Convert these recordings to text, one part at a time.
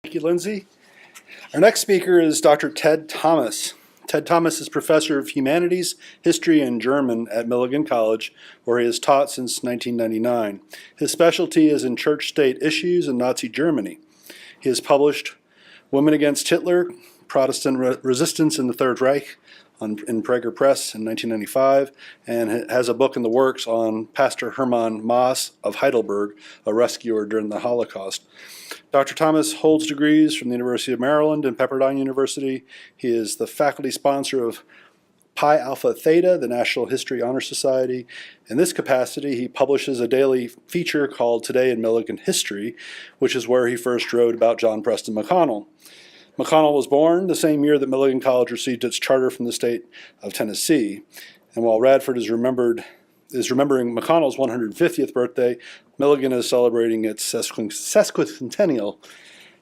Thank you, Lindsay. Our next speaker is Dr. Ted Thomas. Ted Thomas is professor of humanities, history, and German at Milligan College, where he has taught since 1999. His specialty is in church-state issues in Nazi Germany. He has published Women Against Hitler, Protestant Resistance in the Third Reich in Prager Press in 1995, and has a book in the works on Pastor Hermann Maas of Heidelberg, a rescuer during the Holocaust. Dr. Thomas holds degrees from the University of Maryland and Pepperdine University. He is the faculty sponsor of Pi Alpha Theta, the National History Honor Society. In this capacity, he publishes a daily feature called Today in Milligan History, which is where he first wrote about John Preston McConnell. McConnell was born the same year that Milligan College received its charter from the state of Tennessee. And while Radford is remembering McConnell's 150th birthday, Milligan is celebrating its sesquicentennial.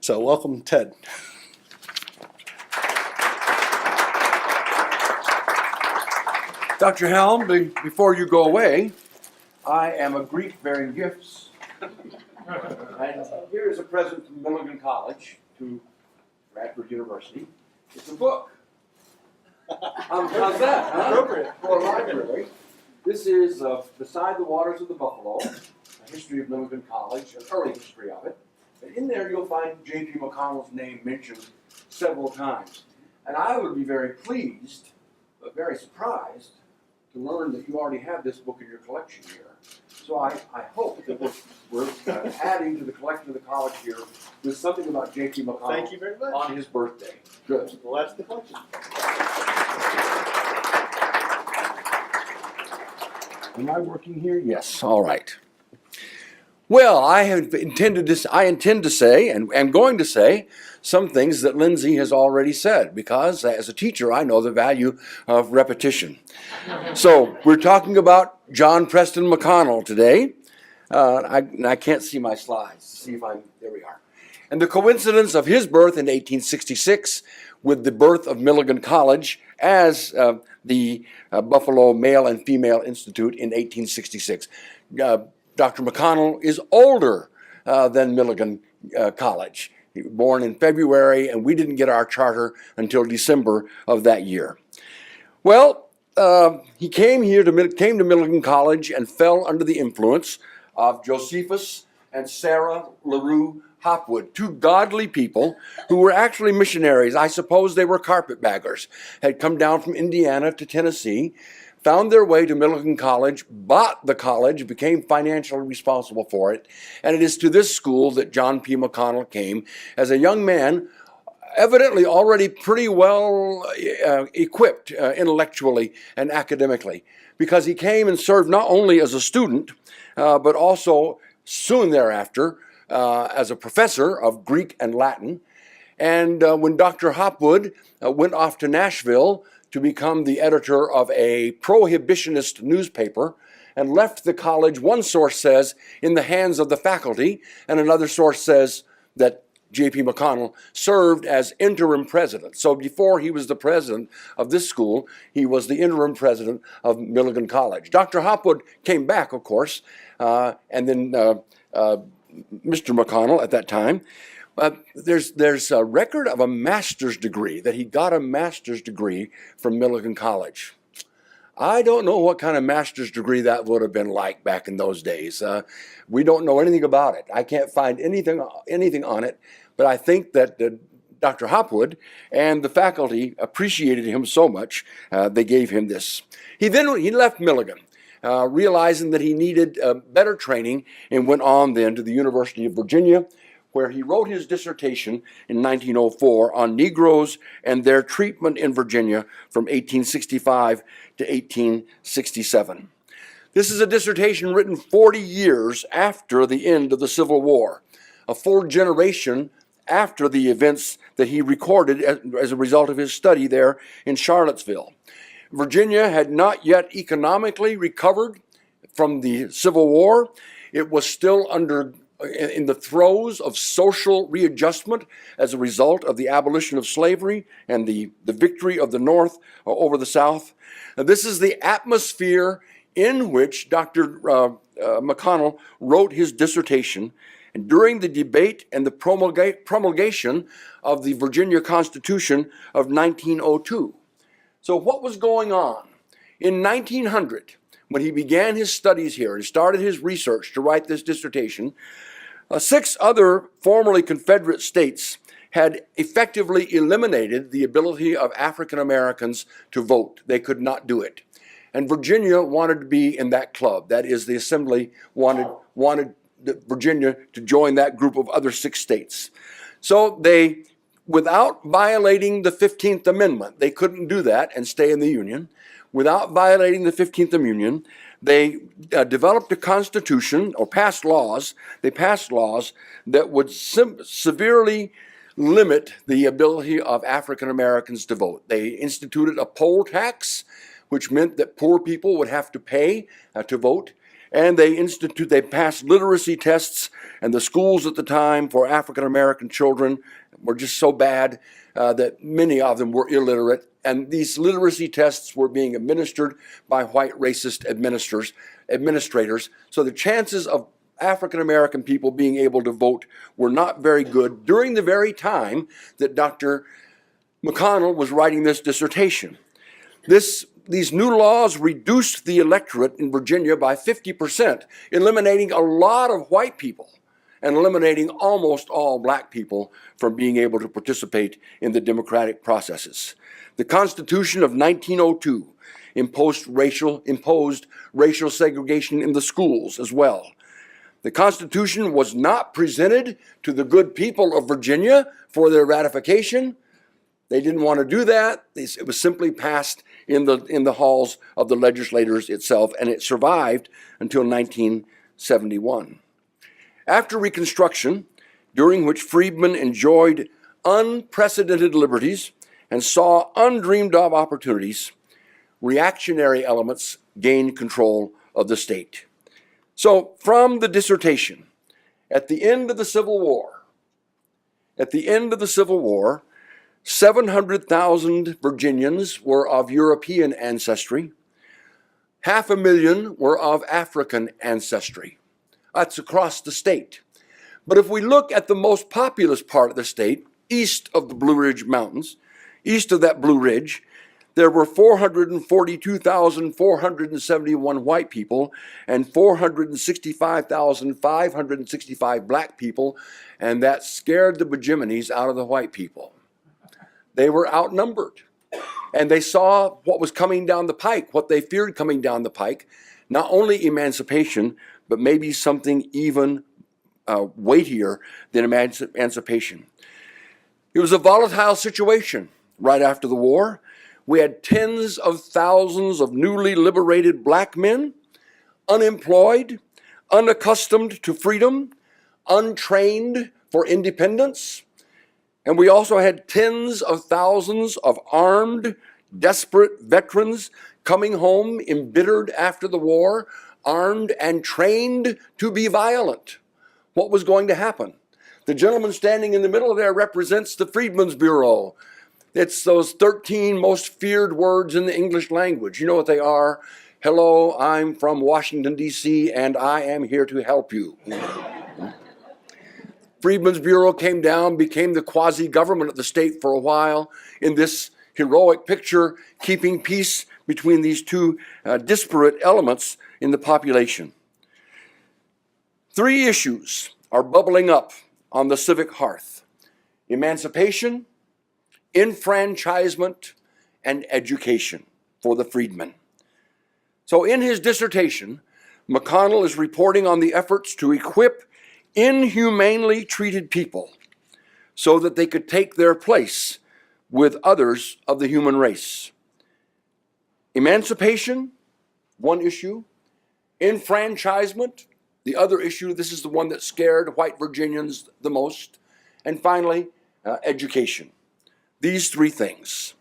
So welcome, Ted. Dr. Helm, before you go away, I am a Greek bearing gifts. And here is a present from Milligan College to Radford University. It's a book. How's that? Huh? Appropriate. For a library. This is Beside the Waters of the Buffalo, a history of Milligan College, an early history of it. And in there you'll find J.P. McConnell's name mentioned several times. And I would be very pleased, but very surprised, to learn that you already have this book in your collection here. So I hope that we're adding to the collection of the college here with something about J.P. McConnell. Thank you very much. On his birthday. Good. Well, that's the collection. Am I working here? Yes. All right. Well, I intend to say, and am going to say, some things that Lindsay has already said, because as a teacher, I know the value of repetition. So we're talking about John Preston McConnell today. I can't see my slides. There we are. And the coincidence of his birth in 1866 with the birth of Milligan College as the Buffalo Male and Female Institute in 1866. Dr. McConnell is older than Milligan College. He was born in February, and we didn't get our charter until December of that year. Well, he came to Milligan College and fell under the influence of Josephus and Sarah LaRue Hopwood, two godly people who were actually missionaries. I suppose they were carpetbaggers, had come down from Indiana to Tennessee, found their way to Milligan College, bought the college, became financially responsible for it, and it is to this school that John P. McConnell came as a young man, evidently already pretty well equipped intellectually and academically, because he came and served not only as a student, but also soon thereafter as a professor of Greek and Latin. And when Dr. Hopwood went off to Nashville to become the editor of a prohibitionist newspaper and left the college, one source says, in the hands of the faculty, and another source says that J.P. McConnell served as interim president. So before he was the president of this school, he was the interim president of Milligan College. Dr. Hopwood came back, of course, and then Mr. McConnell at that time. There's a record of a master's degree, that he got a master's degree from Milligan College. I don't know what kind of master's degree that would have been like back in those days. We don't know anything about it. I can't find anything on it, but I think that Dr. Hopwood and the faculty appreciated him so much, they gave him this. He left Milligan, realizing that he needed better training, and went on then to the University of Virginia, where he wrote his dissertation in 1904 on Negroes and their treatment in Virginia from 1865 to 1867. This is a dissertation written 40 years after the end of the Civil War, a full generation after the events that he recorded as a result of his study there in Charlottesville. Virginia had not yet economically recovered from the Civil War. It was still in the throes of social readjustment as a result of the abolition of slavery and the victory of the North over the South. Now, this is the atmosphere in which Dr. McConnell wrote his dissertation, and during the debate and the promulgation of the Virginia Constitution of 1902. So what was going on? In 1900, when he began his studies here and started his research to write this dissertation, 6 other formerly Confederate states had effectively eliminated the ability of African Americans to vote. They could not do it. And Virginia wanted to be in that club. That is, the Assembly wanted Virginia to join that group of other 6 states. So they, without violating the 15th Amendment, they couldn't do that and stay in the Union. Without violating the 15th Amendment, they developed a constitution or passed laws. They passed laws that would severely limit the ability of African Americans to vote. They instituted a poll tax, which meant that poor people would have to pay to vote. And they passed literacy tests, and the schools at the time for African American children were just so bad that many of them were illiterate. And these literacy tests were being administered by white racist administrators. So the chances of African American people being able to vote were not very good during the very time that Dr. McConnell was writing this dissertation. These new laws reduced the electorate in Virginia by 50%, eliminating a lot of white people and eliminating almost all black people from being able to participate in the democratic processes. The Constitution of 1902 imposed racial segregation in the schools as well. The Constitution was not presented to the good people of Virginia for their ratification. They didn't want to do that. It was simply passed in the halls of the legislators itself, and it survived until 1971. After Reconstruction, during which freedmen enjoyed unprecedented liberties and saw undreamed of opportunities, reactionary elements gained control of the state. So from the dissertation, at the end of the Civil War, 700,000 Virginians were of European ancestry. 500,000 were of African ancestry. That's across the state. But if we look at the most populous part of the state, east of the Blue Ridge Mountains, east of that Blue Ridge, there were 442,471 white people and 465,565 black people, and that scared the bejemonis out of the white people. They were outnumbered, and they saw what was coming down the pike, what they feared coming down the pike, not only emancipation, but maybe something even weightier than emancipation. It was a volatile situation right after the war. We had tens of thousands of newly liberated black men, unemployed, unaccustomed to freedom, untrained for independence. And we also had tens of thousands of armed, desperate veterans coming home embittered after the war, armed and trained to be violent. What was going to happen? The gentleman standing in the middle there represents the Freedmen's Bureau. It's those 13 most feared words in the English language. You know what they are? Hello, I'm from Washington, D.C., and I am here to help you. Freedmen's Bureau came down, became the quasi-government of the state for a while in this heroic picture, keeping peace between these two disparate elements in the population. 3 issues are bubbling up on the civic hearth: emancipation, enfranchisement, and education for the freedmen. So in his dissertation, McConnell is reporting on the efforts to equip inhumanely treated people so that they could take their place with others of the human race. Emancipation, one issue. Enfranchisement, the other issue. This is the one that scared white Virginians the most. And finally, education. These 3 things.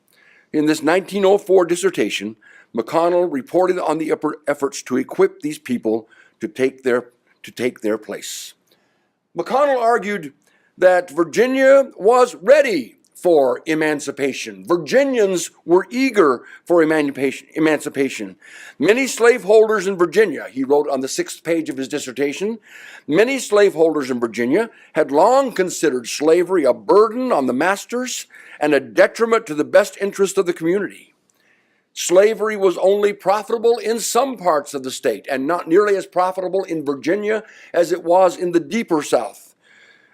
In this 1904 dissertation, McConnell reported on the efforts to equip these people to take their place. McConnell argued that Virginia was ready for emancipation. Virginians were eager for emancipation. Many slaveholders in Virginia, he wrote on the 6th page of his dissertation, many slaveholders in Virginia had long considered slavery a burden on the masters and a detriment to the best interest of the community. Slavery was only profitable in some parts of the state and not nearly as profitable in Virginia as it was in the deeper South.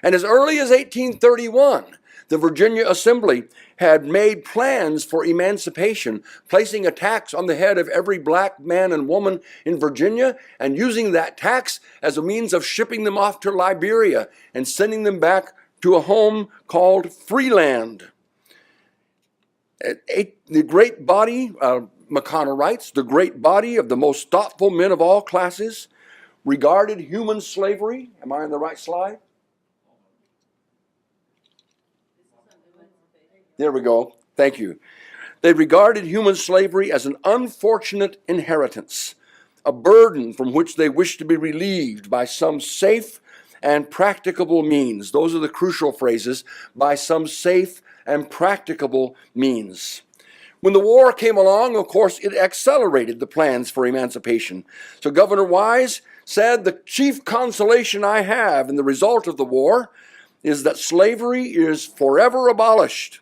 And as early as 1831, the Virginia Assembly had made plans for emancipation, placing a tax on the head of every black man and woman in Virginia and using that tax as a means of shipping them off to Liberia and sending them back to a home called Freeland. The great body, McConnell writes, the great body of the most thoughtful men of all classes regarded human slavery. Am I on the right slide? There we go. Thank you. They regarded human slavery as an unfortunate inheritance, a burden from which they wished to be relieved by some safe and practicable means. Those are the crucial phrases, by some safe and practicable means. When the war came along, of course, it accelerated the plans for emancipation. So Governor Wise said, "The chief consolation I have in the result of the war is that slavery is forever abolished,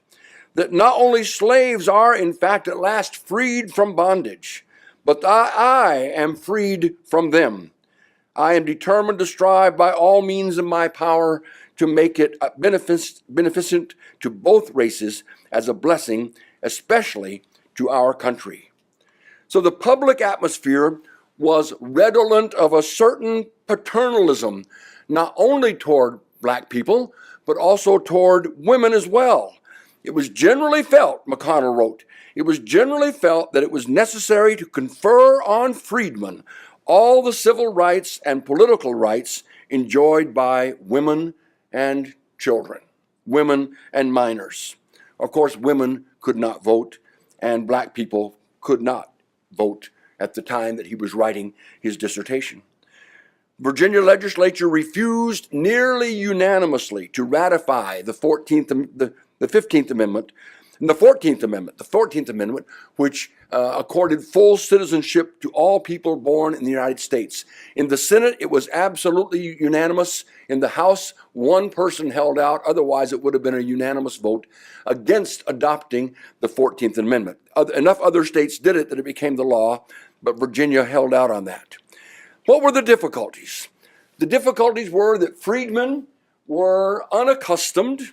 that not only slaves are, in fact, at last freed from bondage, but I am freed from them. I am determined to strive by all means in my power to make it beneficent to both races as a blessing, especially to our country." So the public atmosphere was redolent of a certain paternalism, not only toward black people, but also toward women as well. It was generally felt, McConnell wrote, it was generally felt that it was necessary to confer on freedmen all the civil rights and political rights enjoyed by women and children, women and minors. Of course, women could not vote, and black people could not vote at the time that he was writing his dissertation. Virginia legislature refused nearly unanimously to ratify the 15th Amendment, and the 14th Amendment, which accorded full citizenship to all people born in the United States. In the Senate, it was absolutely unanimous. In the House, one person held out. Otherwise, it would have been a unanimous vote against adopting the 14th Amendment. Enough other states did it that it became the law, but Virginia held out on that. What were the difficulties? The difficulties were that freedmen were unaccustomed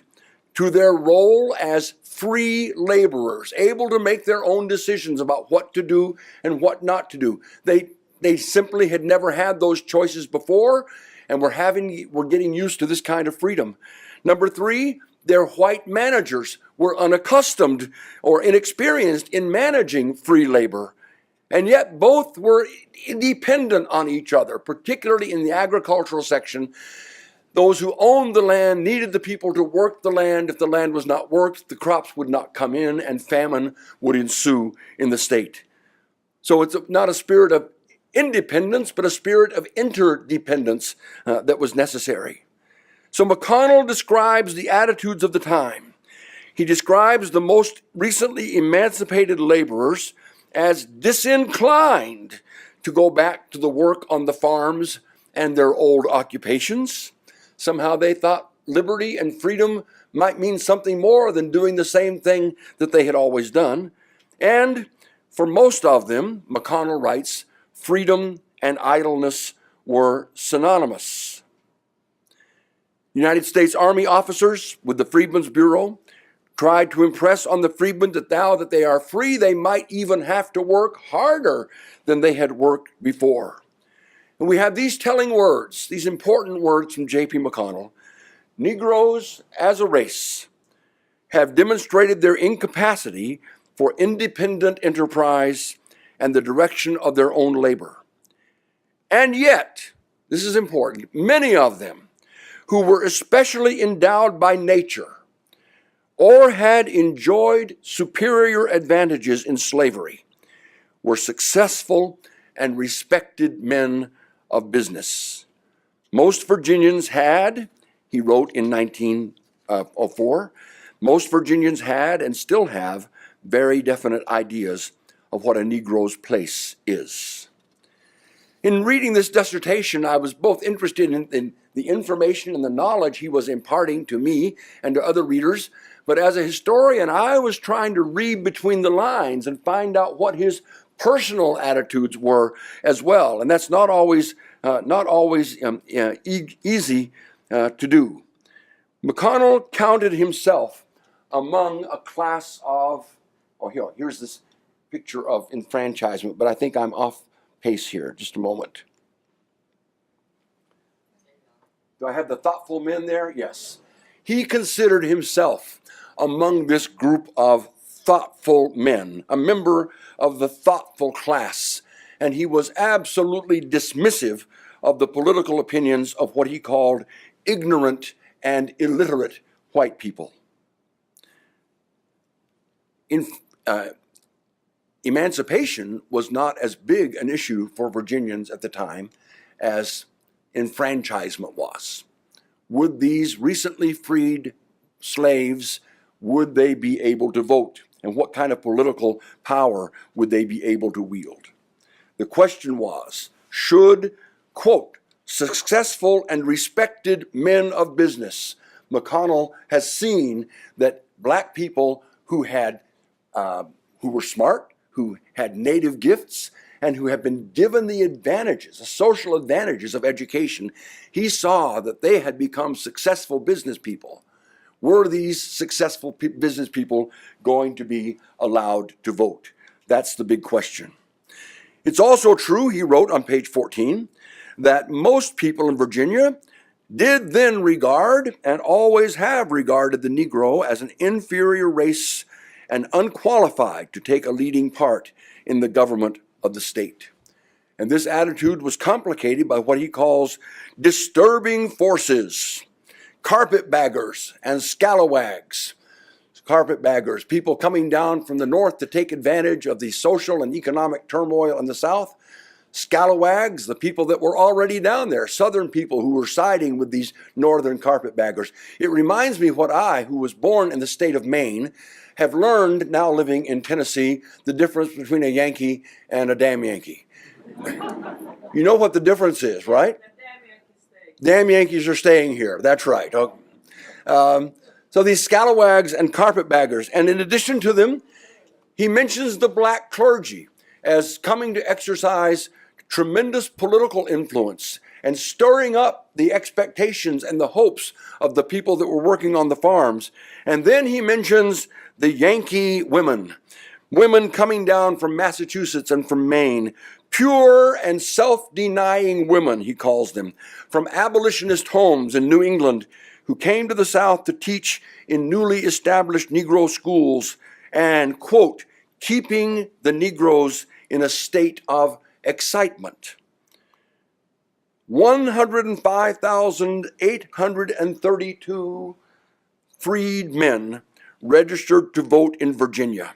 to their role as free laborers, able to make their own decisions about what to do and what not to do. They simply had never had those choices before, and were getting used to this kind of freedom. Number 3, their white managers were unaccustomed or inexperienced in managing free labor. And yet both were dependent on each other, particularly in the agricultural section. Those who owned the land needed the people to work the land. If the land was not worked, the crops would not come in and famine would ensue in the state. So it's not a spirit of independence, but a spirit of interdependence that was necessary. So McConnell describes the attitudes of the time. He describes the most recently emancipated laborers as disinclined to go back to the work on the farms and their old occupations. Somehow they thought liberty and freedom might mean something more than doing the same thing that they had always done. And for most of them, McConnell writes, freedom and idleness were synonymous. United States Army officers with the Freedmen's Bureau tried to impress on the freedmen that now that they are free, they might even have to work harder than they had worked before. And we have these telling words, these important words from J.P. McConnell. Negroes as a race have demonstrated their incapacity for independent enterprise and the direction of their own labor. And yet, this is important, many of them who were especially endowed by nature or had enjoyed superior advantages in slavery were successful and respected men of business. Most Virginians had, he wrote in 1904, Most Virginians had and still have very definite ideas of what a Negro's place is. In reading this dissertation, I was both interested in the information and the knowledge he was imparting to me and to other readers, but as a historian, I was trying to read between the lines and find out what his personal attitudes were as well, and that's not always easy to do. McConnell counted himself among a class of, here's this picture of enfranchisement, but I think I'm off pace here. Just a moment. Do I have the thoughtful men there? Yes. He considered himself among this group of thoughtful men, a member of the thoughtful class, and he was absolutely dismissive of the political opinions of what he called ignorant and illiterate white people. Emancipation was not as big an issue for Virginians at the time as enfranchisement was. Would these recently freed slaves, would they be able to vote? And what kind of political power would they be able to wield? The question was, should, quote, successful and respected men of business. McConnell has seen that black people who were smart, who had native gifts, and who have been given the advantages, the social advantages of education, he saw that they had become successful business people. Were these successful business people going to be allowed to vote? That's the big question. It's also true, he wrote on page 14, that most people in Virginia did then regard and always have regarded the Negro as an inferior race and unqualified to take a leading part in the government of the state. And this attitude was complicated by what he calls disturbing forces, carpetbaggers and scalawags. Carpetbaggers, people coming down from the north to take advantage of the social and economic turmoil in the south. Scalawags, the people that were already down there, southern people who were siding with these northern carpetbaggers. It reminds me what I, who was born in the state of Maine, have learned now living in Tennessee, the difference between a Yankee and a damn Yankee. You know what the difference is, right? Damn Yankees are staying here. That's right. So these scalawags and carpetbaggers, and in addition to them, he mentions the black clergy as coming to exercise tremendous political influence and stirring up the expectations and the hopes of the people that were working on the farms. And then he mentions the Yankee women coming down from Massachusetts and from Maine, pure and self-denying women, he calls them, from abolitionist homes in New England, who came to the South to teach in newly established Negro schools and, quote, keeping the Negroes in a state of excitement. 105,832 freed men registered to vote in Virginia,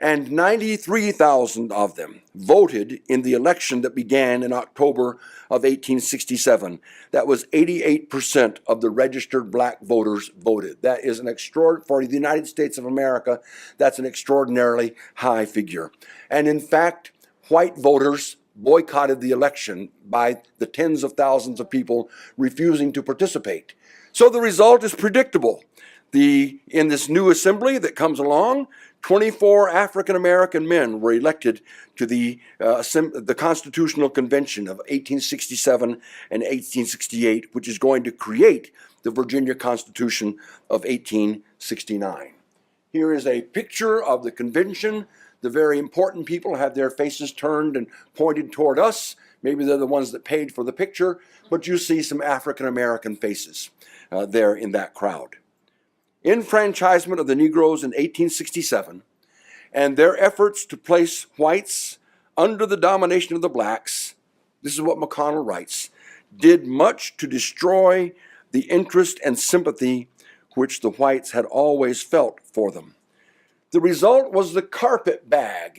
and 93,000 of them voted in the election that began in October of 1867. That was 88% of the registered black voters voted. That is an extraordinary, for the United States of America, that's an extraordinarily high figure. And in fact, white voters boycotted the election by the tens of thousands of people refusing to participate. So the result is predictable. In this new assembly that comes along, 24 African American men were elected to the Constitutional Convention of 1867 and 1868, which is going to create the Virginia Constitution of 1869. Here is a picture of the convention. The very important people have their faces turned and pointed toward us. Maybe they're the ones that paid for the picture, but you see some African American faces there in that crowd. Enfranchisement of the Negroes in 1867 and their efforts to place whites under the domination of the blacks, this is what McConnell writes, did much to destroy the interest and sympathy which the whites had always felt for them. The result was the carpetbag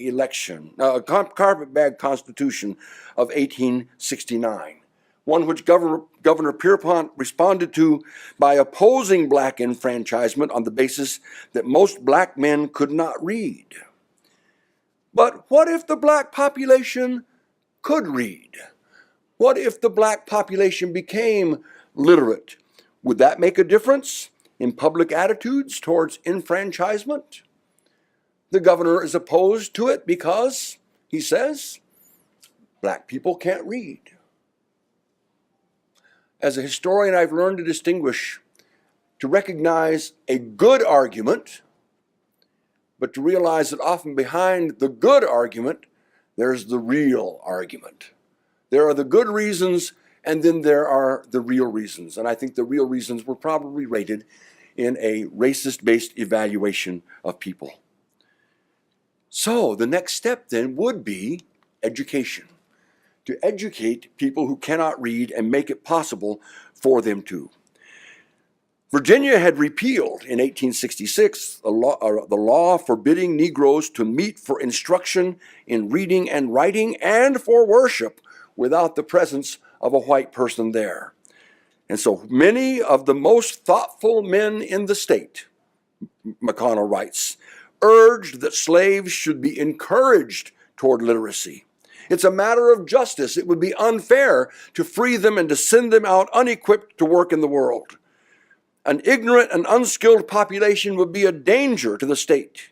Constitution of 1869, one which Governor Pierpont responded to by opposing black enfranchisement on the basis that most black men could not read. But what if the black population could read? What if the black population became literate? Would that make a difference in public attitudes towards enfranchisement? The governor is opposed to it because, he says, black people can't read. As a historian, I've learned to distinguish, to recognize a good argument, but to realize that often behind the good argument, there's the real argument. There are the good reasons, and then there are the real reasons. And I think the real reasons were probably rated in a racist-based evaluation of people. So the next step then would be education. To educate people who cannot read and make it possible for them to. Virginia had repealed in 1866 the law forbidding Negroes to meet for instruction in reading and writing and for worship without the presence of a white person there. And so many of the most thoughtful men in the state, McConnell writes, urged that slaves should be encouraged toward literacy. It's a matter of justice. It would be unfair to free them and to send them out unequipped to work in the world. An ignorant and unskilled population would be a danger to the state.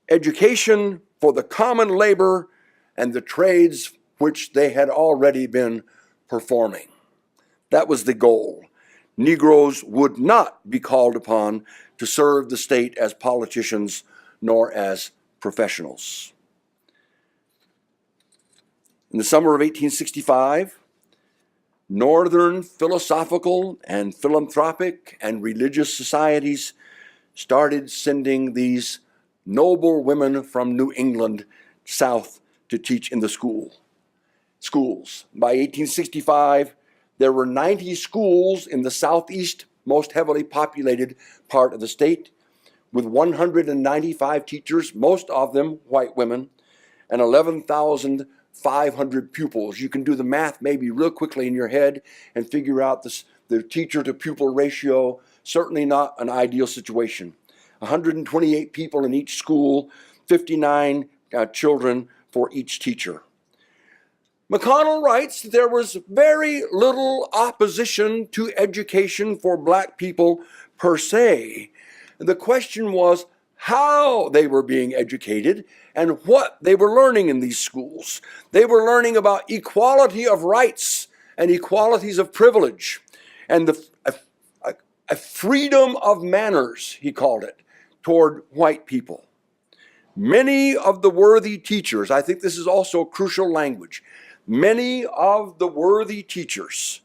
Education for the common labor and the trades which they had already been performing. That was the goal. Negroes would not be called upon to serve the state as politicians nor as professionals. In the summer of 1865, Northern philosophical and philanthropic and religious societies started sending these noble women from New England south to teach in the schools. By 1865, there were 90 schools in the southeast, most heavily populated part of the state, with 195 teachers, most of them white women, and 11,500 pupils. You can do the math maybe real quickly in your head and figure out the teacher to pupil ratio. Certainly not an ideal situation. 128 people in each school, 59 children for each teacher. McConnell writes that there was very little opposition to education for black people per se. The question was how they were being educated and what they were learning in these schools. They were learning about equality of rights and equalities of privilege and a freedom of manners, he called it, toward white people. Many of the worthy teachers, I think this is also crucial language, many of the worthy teachers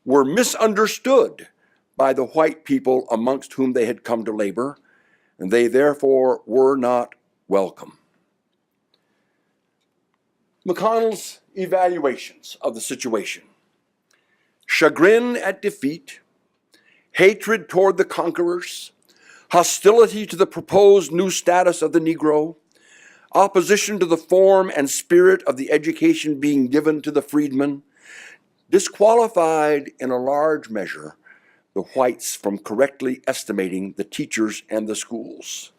were misunderstood by the white people amongst whom they had come to labor, and they therefore were not welcome. McConnell's evaluations of the situation: chagrin at defeat, hatred toward the conquerors, hostility to the proposed new status of the Negro, opposition to the form and spirit of the education being given to the freedmen, disqualified in a large measure the whites from correctly estimating the teachers and the schools.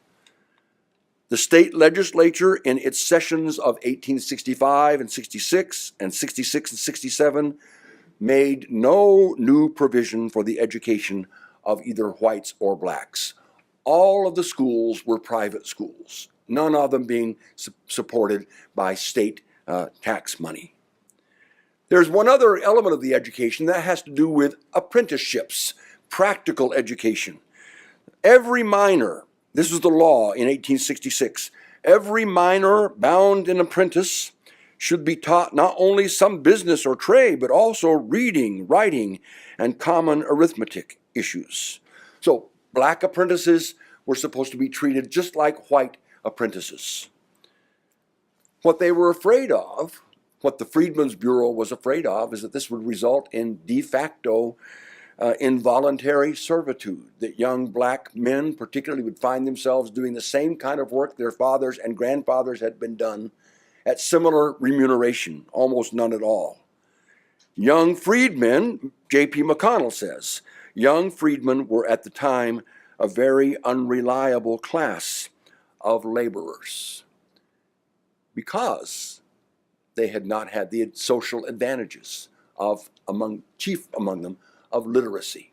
The state legislature in its sessions of 1865 and 66 and 66 and 67 made no new provision for the education of either whites or blacks. All of the schools were private schools, none of them being supported by state tax money. There's one other element of the education that has to do with apprenticeships, practical education. Every minor, this was the law in 1866, every minor bound an apprentice should be taught not only some business or trade, but also reading, writing, and common arithmetic issues. So black apprentices were supposed to be treated just like white apprentices. What they were afraid of, what the Freedmen's Bureau was afraid of, is that this would result in de facto involuntary servitude, that young black men particularly would find themselves doing the same kind of work their fathers and grandfathers had been done at similar remuneration, almost none at all. Young freedmen, J.P. McConnell says, young freedmen were at the time a very unreliable class of laborers because they had not had the social advantages of, chief among them, of literacy.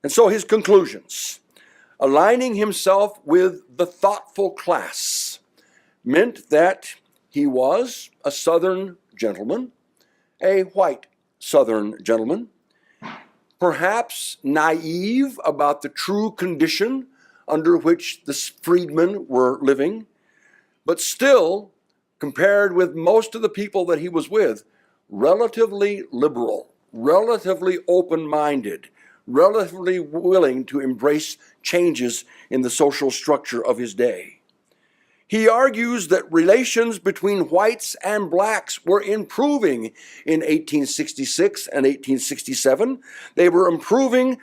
And so his conclusions, aligning himself with the thoughtful class, meant that he was a Southern gentleman, a white Southern gentleman, perhaps naive about the true condition under which the freedmen were living, but still, compared with most of the people that he was with, relatively liberal, relatively open-minded, relatively willing to embrace changes in the social structure of his day. He argues that relations between whites and blacks were improving in 1866 and 1867. They were improving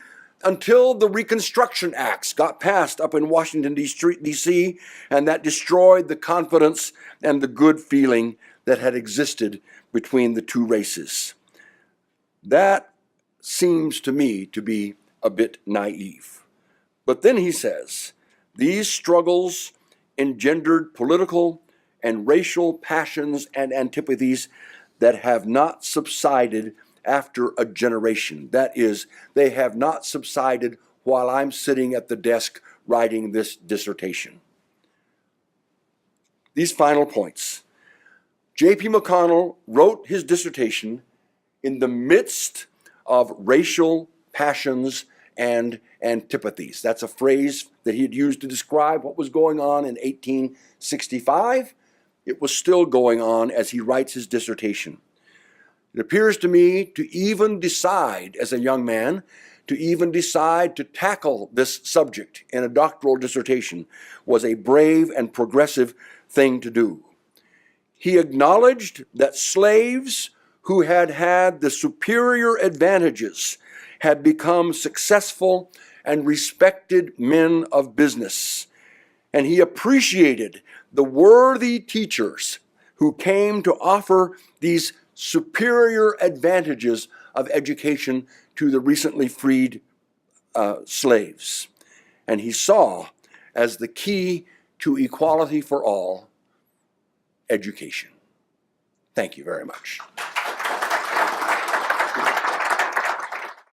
until the Reconstruction Acts got passed up in Washington, D.C., and that destroyed the confidence and the good feeling that had existed between the two races. That seems to me to be a bit naive. But then he says, these struggles engendered political and racial passions and antipathies that have not subsided after a generation. That is, they have not subsided while I'm sitting at the desk writing this dissertation. These final points. J.P. McConnell wrote his dissertation in the midst of racial passions and antipathies. That's a phrase that he had used to describe what was going on in 1865. It was still going on as he writes his dissertation. It appears to me to even decide, as a young man, to even decide to tackle this subject in a doctoral dissertation was a brave and progressive thing to do. He acknowledged that slaves who had had the superior advantages had become successful and respected men of business. And he appreciated the worthy teachers who came to offer these superior advantages of education to the recently freed slaves. And he saw as the key to equality for all, education. Thank you very much.